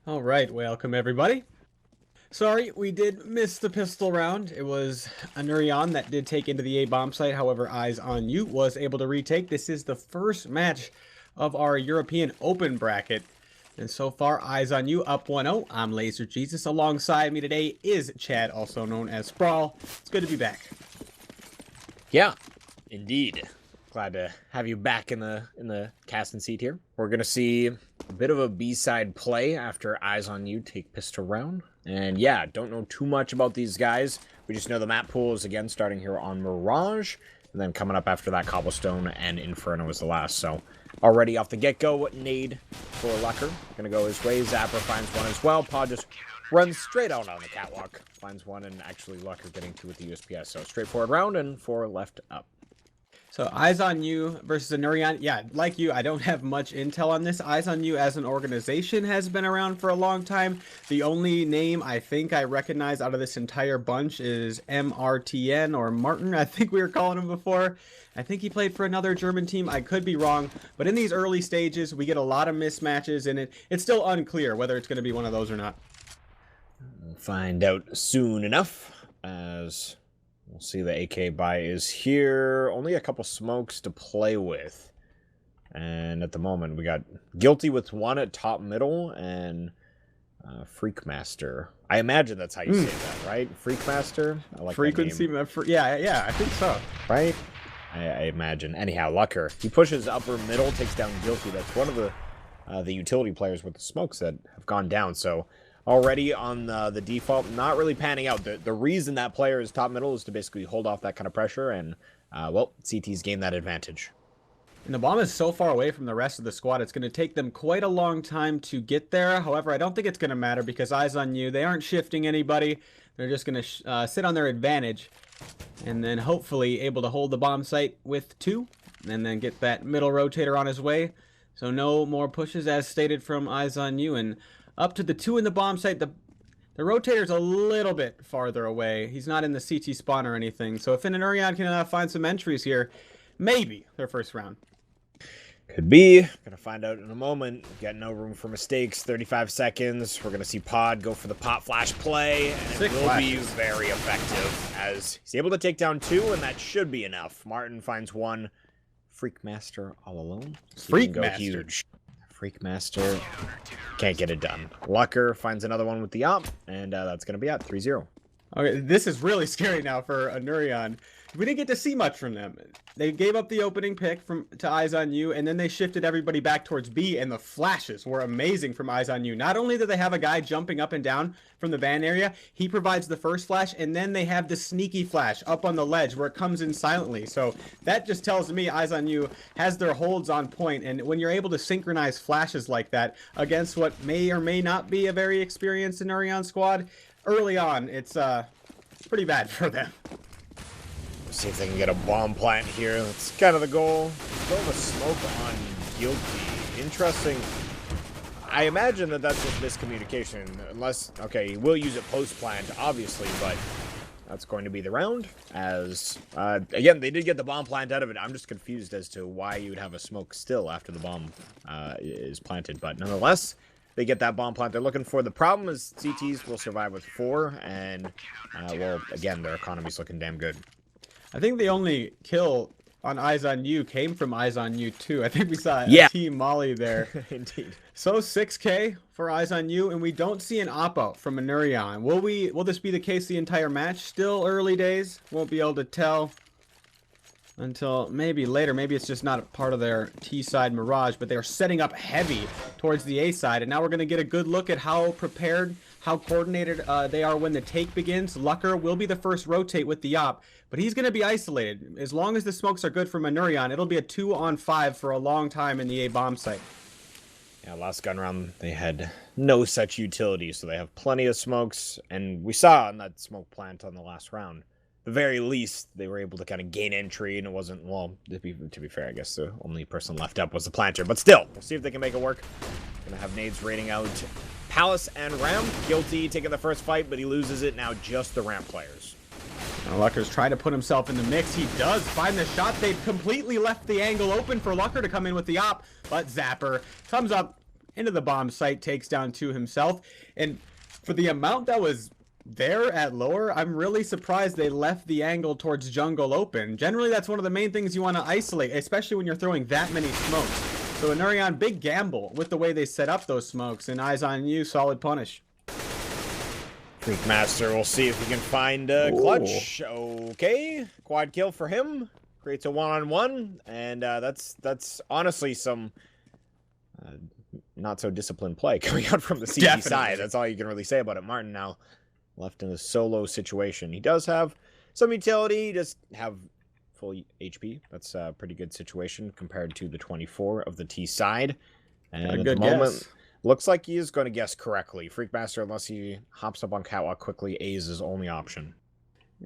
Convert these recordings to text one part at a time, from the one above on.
All right, welcome everybody. Sorry, we did miss the pistol round. It was Anureon that did take into the A bomb site. However, Eyes on You was able to retake. This is the first match of our European Open bracket. And so far, Eyes on You up 1-0. I'm Laser Jesus. Alongside me today is Chad, also known as Sprawl. It's good to be back. Yeah, indeed. Glad to have you back in the casting seat here. We're gonna see a bit of a B-side play after Eyes on You take pistol round. And yeah, don't know too much about these guys. We just know the map pool is again starting here on Mirage, and then coming up after that Cobblestone and Inferno is the last. So already off the get-go, nade for Lucker. Gonna go his way. Zapper finds one as well. Pod just runs straight out on the catwalk. Finds one, and actually Lucker getting two with the USPS. So straightforward round and 4 left up. So Eyes on You versus Anureon. Yeah, like you, I don't have much intel on this. Eyes on You as an organization has been around for a long time. The only name I think I recognize out of this entire bunch is MRTN or Martin. I think we were calling him before. I think he played for another German team. I could be wrong. But in these early stages, we get a lot of mismatches, and it's still unclear whether it's going to be one of those or not. We'll find out soon enough, as we'll see the AK buy is here. Only a couple smokes to play with. And at the moment, we got Guilty with one at top middle and Freakmaster. I imagine that's how you say that, right? Freakmaster? I like Frequency. Yeah, I think so. Right? I imagine. Anyhow, Lucker. He pushes upper middle, takes down Guilty. That's one of the utility players with the smokes that have gone down. So already on the default, not really panning out. The reason that player is top middle is to basically hold off that kind of pressure, and, well, CT's gained that advantage. And the bomb is so far away from the rest of the squad, it's going to take them quite a long time to get there. However, I don't think it's going to matter because Eyes on You, they aren't shifting anybody. They're just going to sit on their advantage and then hopefully able to hold the bomb site with 2 and then get that middle rotator on his way. So no more pushes as stated from Eyes on You, and up to the 2 in the bomb site. The rotator's a little bit farther away. He's not in the CT spawn or anything. So if Anureon can find some entries here, maybe their first round. Could be. Gonna find out in a moment. Got no room for mistakes. 35 seconds. We're gonna see Pod go for the pop flash play, and it will be very effective as he's able to take down 2, and that should be enough. Martin finds 1. Freakmaster all alone. Freakmaster. Freakmaster can't get it done. Lucker finds another one with the op, and that's going to be at 3-0. Okay, this is really scary now for Anureon. We didn't get to see much from them. They gave up the opening pick to Eyes on You, and then they shifted everybody back towards B, and the flashes were amazing from Eyes on You. Not only do they have a guy jumping up and down from the ban area, he provides the first flash, and then they have the sneaky flash up on the ledge where it comes in silently. So that just tells me Eyes on You has their holds on point, and when you're able to synchronize flashes like that against what may or may not be a very experienced Anureon squad, early on, it's pretty bad for them. See if they can get a bomb plant here. That's kind of the goal. Throw a smoke on Guilty. Interesting. I imagine that that's just miscommunication. Unless, okay, he will use it post-plant, obviously, but that's going to be the round. As, again, they did get the bomb plant out of it. I'm just confused as to why you would have a smoke still after the bomb is planted. But nonetheless, they get that bomb plant they're looking for. The problem is CTs will survive with 4, and, well, again, their economy's looking damn good. I think the only kill on Eyes on You came from Eyes on You too. I think we saw a Team Molly there. Indeed. So 6K for Eyes on You, and we don't see an op-out from Anureon. Will this be the case the entire match? Still early days. Won't be able to tell until maybe later. Maybe it's just not a part of their T-side Mirage, but they're setting up heavy towards the A side. And now we're going to get a good look at how prepared, how coordinated they are when the take begins. Lucker will be the first rotate with the op, but he's going to be isolated. As long as the smokes are good from Anureon, it'll be a 2-on-5 for a long time in the A bomb site. Yeah, last gun round, they had no such utility, so they have plenty of smokes, and we saw on that smoke plant on the last round, the very least, they were able to kind of gain entry, and it wasn't, well, to be fair, I guess the only person left up was the planter, but still, we'll see if they can make it work. Gonna have nades raiding out Palace and Ramp. Guilty taking the first fight, but he loses it. Now just the Ramp players. Now Lucker's trying to put himself in the mix. He does find the shot. They've completely left the angle open for Lucker to come in with the op, but Zapper comes up into the bomb site, takes down 2 himself. And for the amount that was there at lower, I'm really surprised they left the angle towards jungle open. Generally, that's one of the main things you want to isolate, especially when you're throwing that many smokes. So Anureon, big gamble with the way they set up those smokes, and eyes on you, solid punish. Freakmaster, we'll see if he can find a clutch. Okay, quad kill for him. Creates a one-on-one, and that's honestly some not so disciplined play coming out from the CT side. That's all you can really say about it. Martin now left in a solo situation. He does have some utility. He does have full HP. That's a pretty good situation compared to the 24 of the T side. And at the moment, looks like he is going to guess correctly. Freakmaster, unless he hops up on catwalk quickly, A is his only option.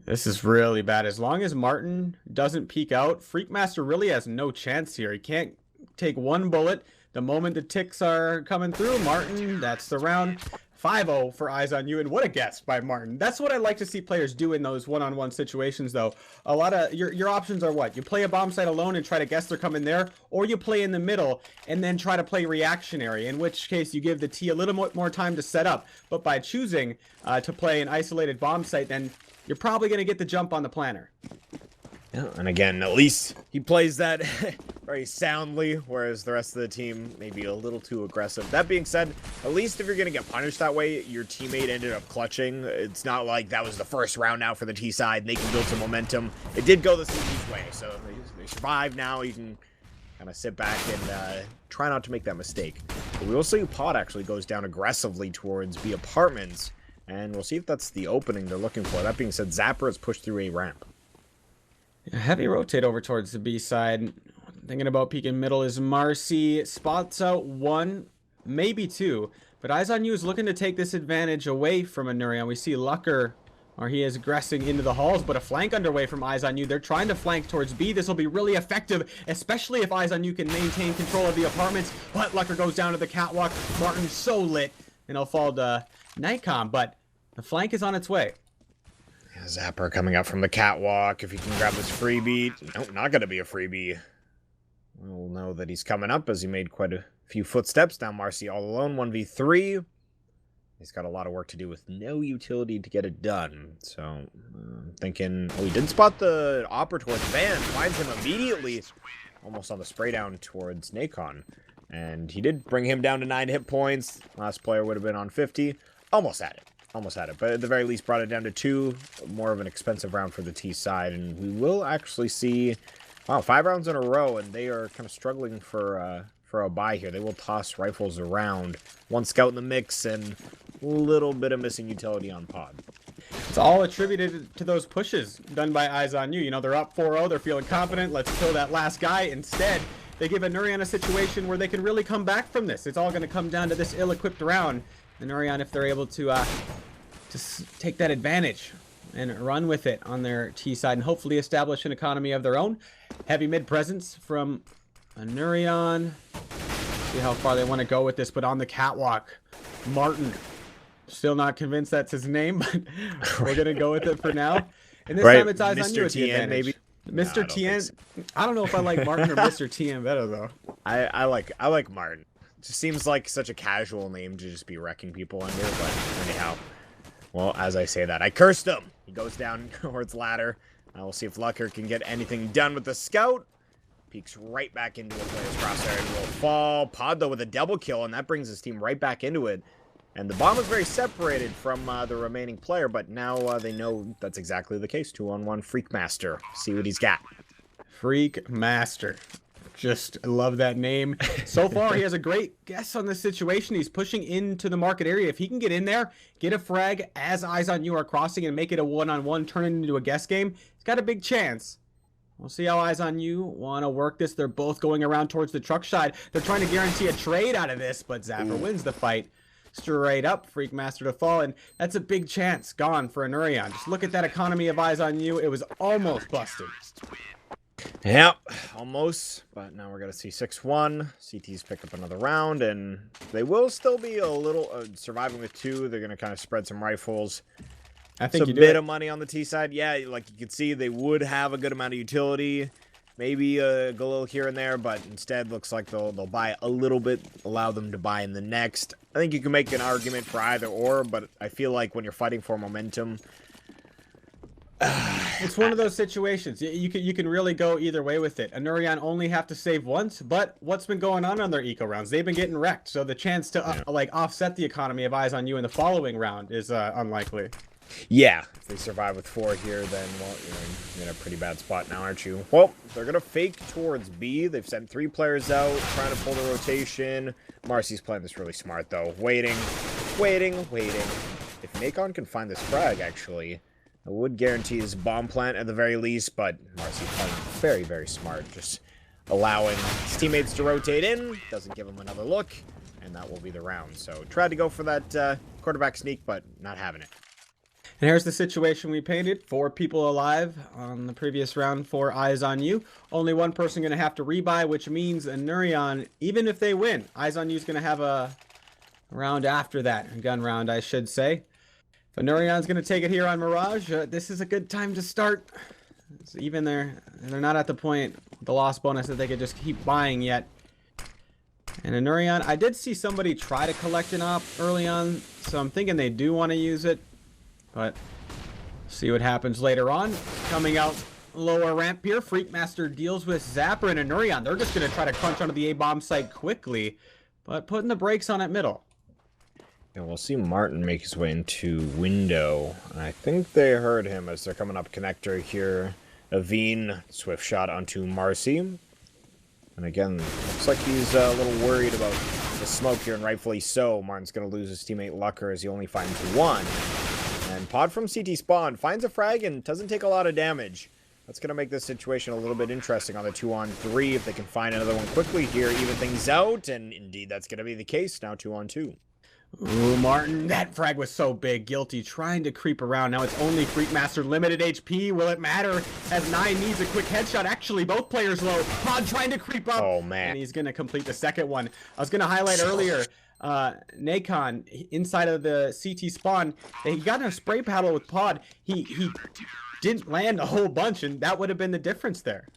This is really bad. As long as Martin doesn't peek out, Freakmaster really has no chance here. He can't take one bullet. The moment the ticks are coming through, Martin, that's the round. 5-0 for eyes on you, and what a guess by Martin. That's what I like to see players do in those one-on-one situations, though. A lot of your options are what? You play a bomb site alone and try to guess they're coming there, or you play in the middle and then try to play reactionary, in which case you give the T a little more time to set up. But by choosing to play an isolated bomb site, then you're probably going to get the jump on the planner. Yeah, and again, at least he plays that very soundly, whereas the rest of the team may be a little too aggressive. That being said, at least if you're going to get punished that way, your teammate ended up clutching. It's not like that was the first round now for the T side, and they can build some momentum. It did go the CT's way, so they survived now. You can kind of sit back and try not to make that mistake. But we will see Pod actually goes down aggressively towards B apartments, and we'll see if that's the opening they're looking for. That being said, Zapper has pushed through a ramp. Heavy rotate over towards the B side. Thinking about peeking middle is Marcy. Spots out 1, maybe 2. But eyes on you is looking to take this advantage away from Anureon. We see Lucker, or he is aggressing into the halls, but a flank underway from eyes on you. They're trying to flank towards B. This will be really effective, especially if eyes on you can maintain control of the apartments. But Lucker goes down to the catwalk. Martin's so lit, and he'll fall to Nightcom. But the flank is on its way. Zapper coming up from the catwalk. If he can grab this freebie. Nope, not going to be a freebie. We'll know that he's coming up as he made quite a few footsteps. Now Marcy all alone, 1v3. He's got a lot of work to do with no utility to get it done. So, I'm thinking... Oh, he did spot the Opera towards Van. Finds him immediately. Almost on the spray down towards Nacon. And he did bring him down to 9 hit points. Last player would have been on 50. Almost had it. Almost had it, but at the very least brought it down to 2. More of an expensive round for the T side, and we will actually see, wow, 5 rounds in a row, and they are kind of struggling for a buy here. They will toss rifles around. 1 scout in the mix, and a little bit of missing utility on Pod. It's all attributed to those pushes done by eyes on you. You know, they're up 4-0, they're feeling confident. Let's kill that last guy. Instead, they give Anureon a situation where they can really come back from this. It's all going to come down to this ill-equipped round. Anureon, if they're able to take that advantage and run with it on their T side and hopefully establish an economy of their own. Heavy mid presence from Anureon. See how far they want to go with this, but on the catwalk, Martin. Still not convinced that's his name, but we're going to go with it for now. And this time it's eyes on you at the advantage. Maybe. Mr. TN. I don't know if I like Martin or Mr. TN better, though. I like Martin. Just seems like such a casual name to just be wrecking people under, but anyhow. Well, as I say that, I cursed him. He goes down towards ladder. We'll see if Lucker can get anything done with the scout. Peeks right back into a player's crosshair and will fall. Pod, though, with a double kill, and that brings his team right back into it. And the bomb is very separated from the remaining player, but now they know that's exactly the case. 2-on-1 Freakmaster. See what he's got. Freakmaster. Just love that name. So far, he has a great guess on this situation. He's pushing into the market area. If he can get in there, get a frag as eyes on you are crossing and make it a one-on-one, turn it into a guess game, he's got a big chance. We'll see how eyes on you want to work this. They're both going around towards the truck side. They're trying to guarantee a trade out of this, but Zapper wins the fight. Straight up, Freakmaster to fall, and that's a big chance gone for Anureon. Just look at that economy of eyes on you. It was almost busted. Yep, almost, but now we're going to see 6-1. CTs pick up another round, and they will still be a little surviving with 2. They're going to kind of spread some rifles. I think a bit of money on the T side. Yeah, like you can see, they would have a good amount of utility. maybe a little here and there, but instead looks like they'll buy a little bit, allow them to buy in the next. I think you can make an argument for either or, but I feel like when you're fighting for momentum, it's one of those situations. You can really go either way with it. Anureon only have to save once, but what's been going on their eco rounds? They've been getting wrecked, so the chance to like offset the economy of Eyes on You in the following round is unlikely. Yeah, if they survive with 4 here, then, well, you're in a pretty bad spot now, aren't you? Well, they're going to fake towards B. They've sent 3 players out, trying to pull the rotation. Marcy's playing this really smart, though. Waiting. If Nacon can find this frag, actually, it would guarantee his bomb plant at the very least, but Marcy's playing very, very smart. Just allowing his teammates to rotate in, doesn't give him another look, and that will be the round. So, tried to go for that quarterback sneak, but not having it. And here's the situation we painted. 4 people alive on the previous round for Eyes on You. Only one person going to have to rebuy, which means Anureon, even if they win, Eyes on You is going to have a round after that. A gun round, I should say. If Anureon's going to take it here on Mirage, this is a good time to start. So even they're not at the point, the loss bonus, that they could just keep buying yet. And Anureon, I did see somebody try to collect an op early on, so I'm thinking they do want to use it. But see what happens later on. Coming out lower ramp here, Freakmaster deals with Zapper and Anureon. They're just going to try to crunch onto the A-bomb site quickly, but putting the brakes on at middle. And we'll see Martin make his way into window. And I think they heard him as they're coming up connector here. Aveen, swift shot onto Marcy. And again, looks like he's a little worried about the smoke here, and rightfully so. Martin's going to lose his teammate Lucker as he only finds 1. And Pod from CT spawn finds a frag and doesn't take a lot of damage. That's going to make this situation a little bit interesting on the 2-on-3. If they can find another one quickly here, even things out. And indeed, that's going to be the case. Now 2-on-2. Ooh, Martin, that frag was so big. Guilty, trying to creep around. Now it's only Freakmaster, limited HP. Will it matter? As 9 needs a quick headshot. Actually, both players low. Pod trying to creep up. Oh, man. And he's going to complete the second one. I was going to highlight earlier, Nacon, inside of the CT spawn, he got in a spray paddle with Pod. He didn't land a whole bunch, and that would have been the difference there.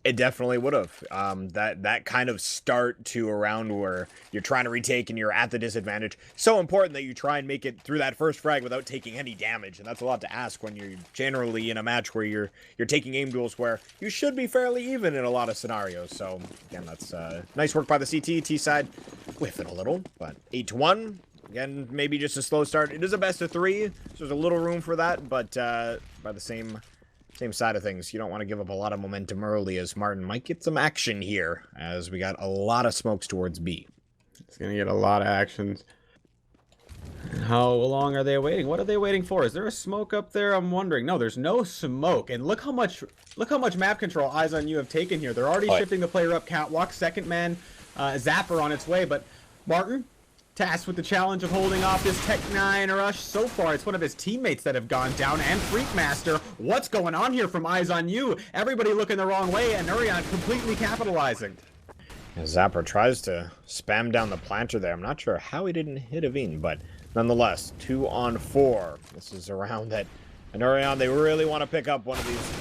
It definitely would have. That kind of start to a round where you're trying to retake and you're at the disadvantage. So important that you try and make it through that first frag without taking any damage. And that's a lot to ask when you're generally in a match where you're taking aim duels where you should be fairly even in a lot of scenarios. So again, that's nice work by the CT side. Whiff it a little, but 8-1. Again, maybe just a slow start. It is a best of 3, so there's a little room for that, but by the same side of things, you don't want to give up a lot of momentum early, as Martin might get some action here, as we got a lot of smokes towards B. It's going to get a lot of actions. How long are they waiting? What are they waiting for? Is there a smoke up there? I'm wondering. No, there's no smoke. And look how much map control Eyes on You have taken here. They're already shifting the player up catwalk. Second man, Zapper on its way. But Martin, tasked with the challenge of holding off this Tech 9 rush. So far, it's one of his teammates that have gone down, and Freakmaster. What's going on here from Eyes on You? Everybody looking the wrong way, and Anureon completely capitalizing. Zapper tries to spam down the planter there. I'm not sure how he didn't hit Aveen, but nonetheless, 2-on-4. This is a round that Anureon, they really want to pick up one of these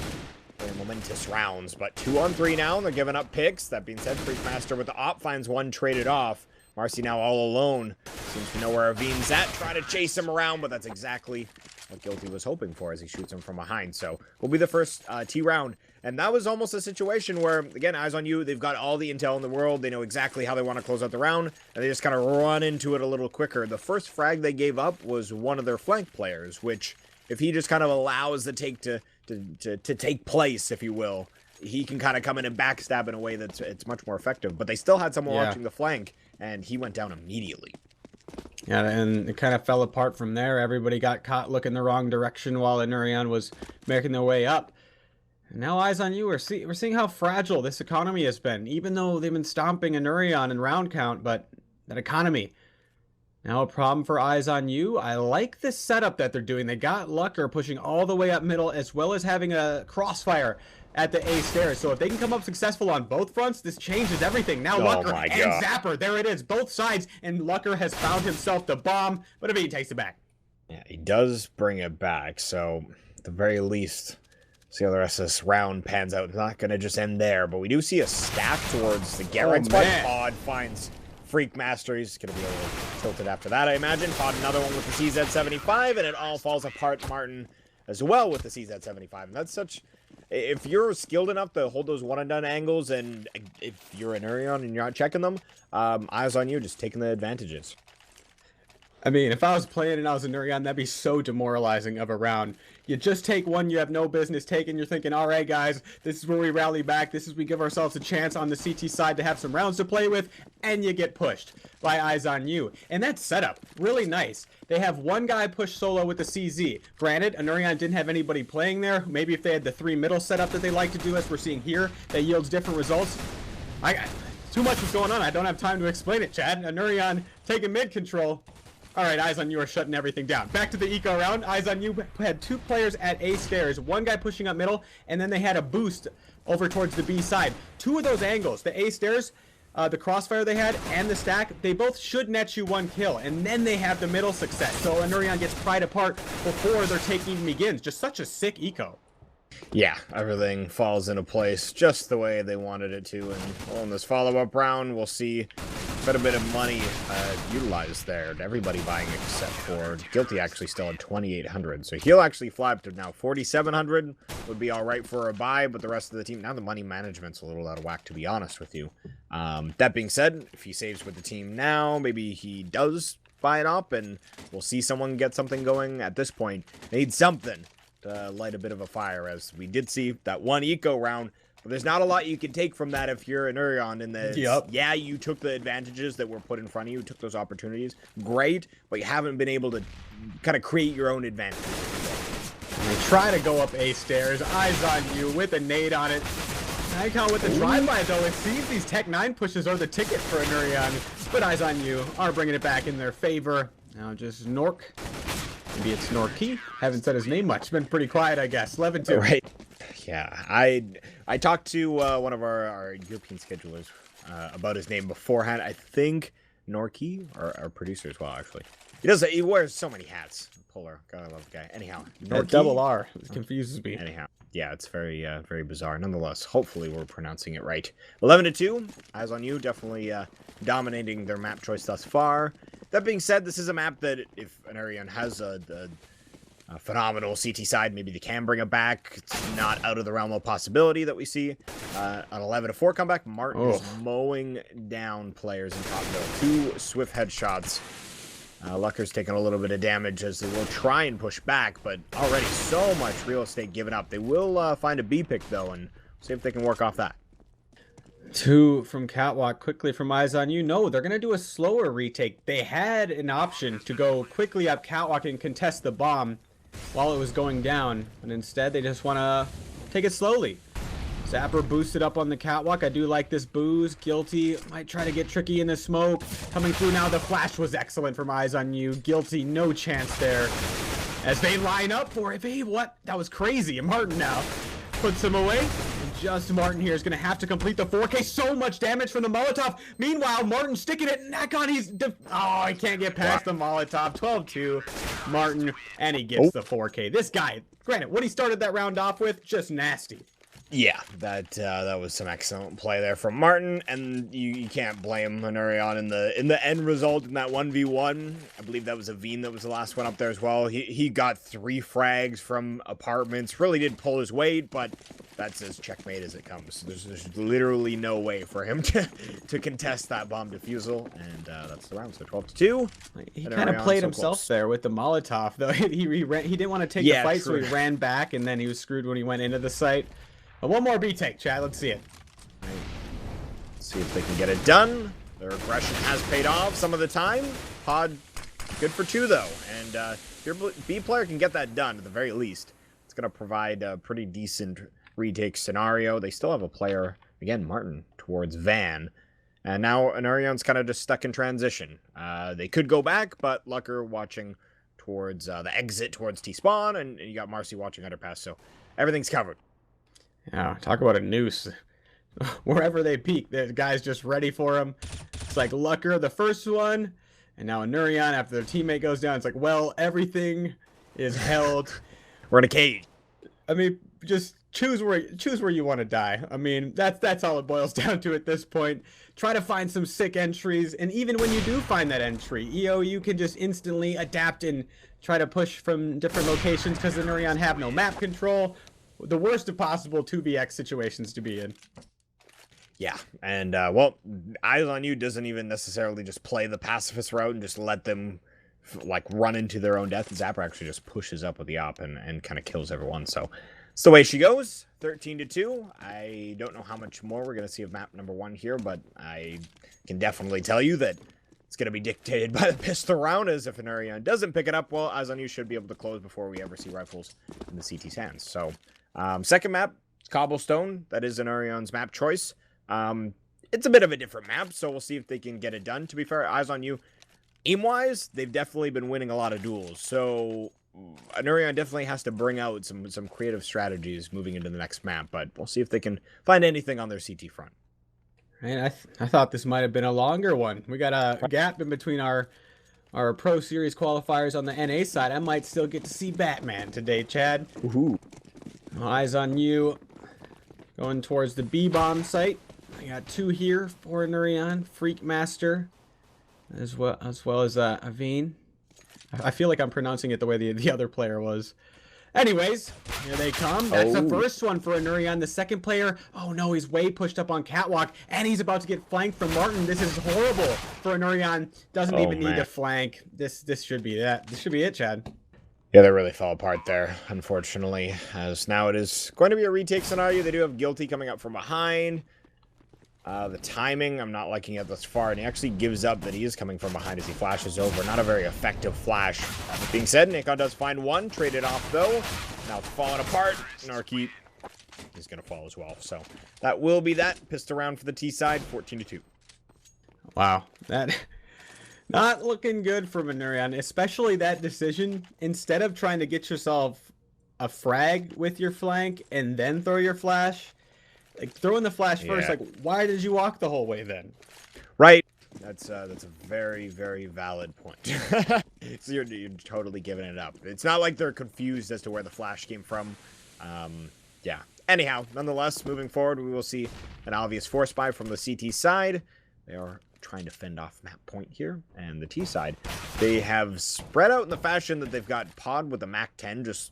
very momentous rounds, but 2-on-3 now. They're giving up picks. That being said, Freakmaster with the op finds one traded off. Marcy now all alone. Seems to know where Aveen's at. Try to chase him around, but that's exactly what Guilty was hoping for as he shoots him from behind. So, will be the first T round. And that was almost a situation where, again, Eyes on You, they've got all the intel in the world. They know exactly how they want to close out the round, and they just kind of run into it a little quicker. The first frag they gave up was one of their flank players, which, if he just kind of allows the take to take place, if you will, he can kind of come in and backstab in a way that's it's much more effective. But they still had someone watching the flank, and he went down immediately. Yeah, and it kind of fell apart from there. Everybody got caught looking the wrong direction while Anureon was making their way up. And now Eyes on You, we're seeing how fragile this economy has been. Even though they've been stomping Anureon in round count, but that economy. Now a problem for Eyes on You. I like this setup that they're doing. They got Lucker pushing all the way up middle, as well as having a crossfire at the A stairs. So if they can come up successful on both fronts, this changes everything. Now Lucker and Zapper, there it is, both sides, and Lucker has found himself the bomb, but Aveen takes it back. Yeah, he does bring it back, so at the very least, See how the rest of this round pans out. It's not going to just end there, but we do see a stack towards the Garrett spot. Pod finds Freak Master. He's going to be a little tilted after that, I imagine. Pod another one with the CZ75, and it all falls apart. Martin as well with the CZ75. And that's such... If you're skilled enough to hold those one-and-done angles, and if you're an Anureon and you're not checking them, eyes on you, just taking the advantages. I mean, if I was playing and I was a Anureon, that'd be so demoralizing of a round. You just take one you have no business taking. You're thinking, all right, guys, this is where we rally back. This is we give ourselves a chance on the CT side to have some rounds to play with, and you get pushed by eyes on you. And that setup, really nice. They have one guy push solo with the CZ. Granted, Anureon didn't have anybody playing there. Maybe if they had the 3 middle setup that they like to do, as we're seeing here, that yields different results. Too much was going on. I don't have time to explain it, Chad. Anureon taking mid control. All right, eyes on you are shutting everything down. Back to the eco round. Eyes on you had 2 players at A stairs. One guy pushing up middle, and then they had a boost over towards the B side. 2 of those angles, the A stairs, the crossfire they had, and the stack, they both should net you 1 kill, and then they have the middle success. So Anureon gets pried apart before their take even begins. Just such a sick eco. Yeah, everything falls into place just the way they wanted it to. And well, in this follow-up round, we'll see quite a bit of money utilized there. Everybody buying except for Guilty actually still at 2,800. So he'll actually fly up to now 4,700. Would be all right for a buy, but the rest of the team, now the money management's a little out of whack, to be honest with you. That being said, if he saves with the team now, maybe he does buy it up, and we'll see someone get something going. At this point, they need something to light a bit of a fire, as we did see that 1 eco round. But there's not a lot you can take from that if you're an Anureon. In the yeah, you took the advantages that were put in front of you, took those opportunities, great, but you haven't been able to kind of create your own advantage. They try to go up A stairs. Eyes on you with a nade on it. Icon with the drive-by, though. It seems these Tech 9 pushes are the ticket for Anureon. But eyes on you are bringing it back in their favor. Now just Nork. Maybe it's Norky. Haven't said his name much. Been pretty quiet, I guess. 11-2. Right. Yeah, I talked to one of our European schedulers about his name beforehand. I think Norky, our producer as well, actually. He wears so many hats. Polar. God, I love the guy. Anyhow, Norky. Double R. It confuses me. Anyhow, yeah, it's very very bizarre. Nonetheless, hopefully we're pronouncing it right. 11-2. Eyes on you. Definitely dominating their map choice thus far. That being said, this is a map that if Anureon has a phenomenal CT side, maybe they can bring it back. It's not out of the realm of possibility that we see an 11-4 comeback. Martin is mowing down players in top middle. 2 swift headshots. Lucker's taking a little bit of damage as they will try and push back, but already so much real estate given up. They will find a B pick, though, and see if they can work off that. 2 from Catwalk, quickly from Eyes on You. No, they're going to do a slower retake. They had an option to go quickly up Catwalk and contest the bomb while it was going down, but instead they just want to take it slowly. Zapper boosted up on the Catwalk. I do like this booze. Guilty might try to get tricky in the smoke. Coming through now, the flash was excellent from Eyes on You. Guilty, no chance there as they line up for it. Hey, what? That was crazy. And Martin now puts him away. Just Martin here is going to have to complete the 4K. So much damage from the Molotov. Meanwhile, Martin sticking it. Nakon, I can't get past the Molotov. 12-2. Martin, and he gets the 4K. This guy, granted, what he started that round off with, just nasty. Yeah, that was some excellent play there from Martin, and you can't blame Anureon in the end result in that 1v1. I believe that was Aveen that was the last one up there as well. He got 3 frags from apartments. Really did pull his weight, but that's as checkmate as it comes. There's literally no way for him to contest that bomb defusal, and that's the round. So 12-2. He kind of played himself there with the Molotov, though. He didn't want to take the fight, so he ran back, and then he was screwed when he went into the site. But one more B take, Chad. Let's see it. Let's see if they can get it done. Their aggression has paid off some of the time. Pod, good for 2, though. And if your B player can get that done, at the very least, it's going to provide a pretty decent retake scenario. They still have a player, again, Martin, towards Van. And now Anureon's kind of just stuck in transition. They could go back, but Lucker watching towards the exit towards T-spawn, and you got Marcy watching underpass, so everything's covered. Yeah, talk about a noose. Wherever they peek, the guy's just ready for him. It's like Lucker, the first one, and now Anureon, after their teammate goes down, it's like, well, everything is held. We're in a cage. I mean, just choose where you want to die. I mean, that's all it boils down to at this point. Try to find some sick entries, and even when you do find that entry, you can just instantly adapt and try to push from different locations because the Anureon have no map control. The worst of possible 2vx situations to be in. Yeah, and well, Eyes on You doesn't even necessarily just play the pacifist route and just let them like run into their own death. Zapper actually just pushes up with the op and kind of kills everyone. So it's the way she goes. 13-2. I don't know how much more we're gonna see of map number 1 here, but I can definitely tell you that it's gonna be dictated by the pistol round. As if Anureon doesn't pick it up, well, Eyes on You should be able to close before we ever see rifles in the CT's hands. So second map, Cobblestone. That is Anureon's map choice. It's a bit of a different map, so we'll see if they can get it done. To be fair, Eyes on You, aim-wise, they've definitely been winning a lot of duels, so Anureon definitely has to bring out some creative strategies moving into the next map, but we'll see if they can find anything on their CT front. And I thought this might have been a longer one. We got a gap in between our Pro Series qualifiers on the NA side. I might still get to see Batman today, Chad. Woohoo. Eyes on You going towards the B-bomb site. I got 2 here for Anureon, Freak Master, as well as Aveen. I feel like I'm pronouncing it the way the other player was. Anyways, here they come. That's the first one for Anureon. The second player, oh no, he's way pushed up on Catwalk, and he's about to get flanked from Martin. This is horrible for Anureon. Doesn't even need to flank. This should be that. This should be it, Chad. Yeah, they really fell apart there, unfortunately, as now it is going to be a retake scenario. They do have Guilty coming up from behind. The timing, I'm not liking it thus far, and he actually gives up that he is coming from behind as he flashes over. Not a very effective flash. That being said, Nikon does find one, traded off though. Now it's falling apart. Narky is going to fall as well. So that will be that. Pissed around for the T side, 14-2. Wow, that not looking good for Anureon, especially that decision. Instead of trying to get yourself a frag with your flank and then throw your flash, like throwing the flash first, like why did you walk the whole way then? Right. That's a very, very valid point. So you're totally giving it up. It's not like they're confused as to where the flash came from. Yeah. Anyhow, nonetheless, moving forward, we will see an obvious force buy from the CT side. They are trying to fend off map point here, and the T side, they have spread out in the fashion that they've got Pod with the Mac 10 just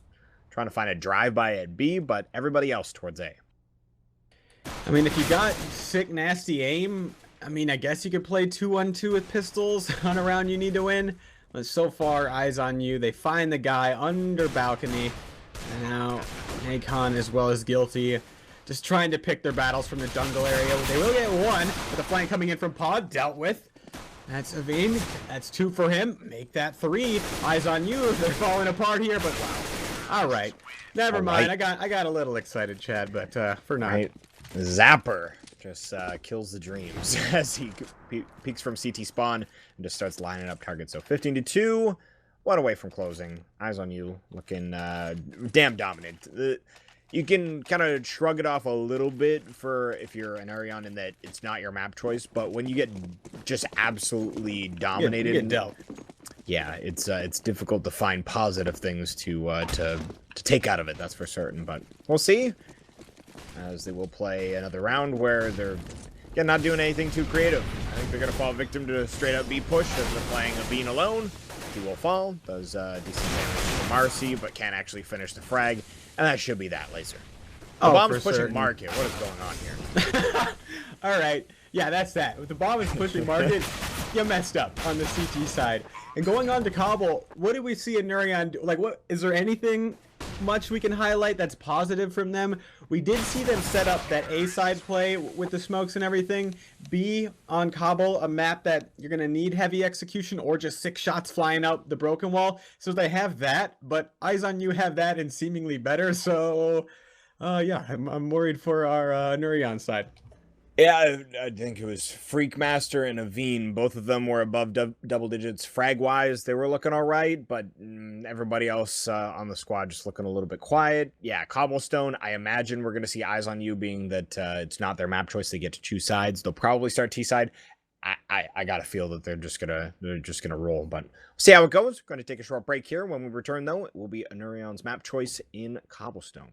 trying to find a drive-by at B, but everybody else towards A. I mean, if you got sick, nasty aim, I mean, I guess you could play 2-on-2 with pistols on a round you need to win. But so far, Eyes on You. They find the guy under balcony. And now, Akon as well as Guilty, just trying to pick their battles from the jungle area. They will get one, but the flank coming in from Pod, dealt with. That's Aveen. That's 2 for him. Make that 3. Eyes on You. They're falling apart here, but wow. All right. Never mind. I got a little excited, Chad, but for now. Right. Zapper just kills the dreams as he peeks from CT spawn and just starts lining up targets. So 15-2, 1 away from closing. Eyes on You, looking damn dominant. You can kind of shrug it off a little bit for if you're an Anureon in that it's not your map choice, but when you get just absolutely dominated, you get dealt. Yeah, it's difficult to find positive things to take out of it. That's for certain. But we'll see, as they will play another round where they're not doing anything too creative. I think they're gonna fall victim to a straight up B push as they're playing a Bean alone. He will fall, does decent damage to Marcy, but can't actually finish the frag, and that should be that laser. The bomb's pushing market. What is going on here? All right. Yeah, that's that. With the bomb is pushing market, you messed up on the CT side. And going on to Cobble, what did we see Anureon do? Like, what is there anything much we can highlight that's positive from them? We did see them set up that A side play with the smokes and everything. B on Cobble, a map that you're gonna need heavy execution or just 6 shots flying out the broken wall. So they have that, but Eyes on You have that and seemingly better. So yeah, I'm worried for our Anureon side. Yeah, I think it was Freak Master and Aveen. Both of them were above double digits. Frag-wise, they were looking all right, but everybody else on the squad just looking a little bit quiet. Yeah, Cobblestone, I imagine we're going to see Eyes on You being that it's not their map choice. They get to choose sides. They'll probably start T-side. I got to feel that they're just gonna roll, but we'll see how it goes. We're going to take a short break here. When we return, though, it will be Anureon's map choice in Cobblestone.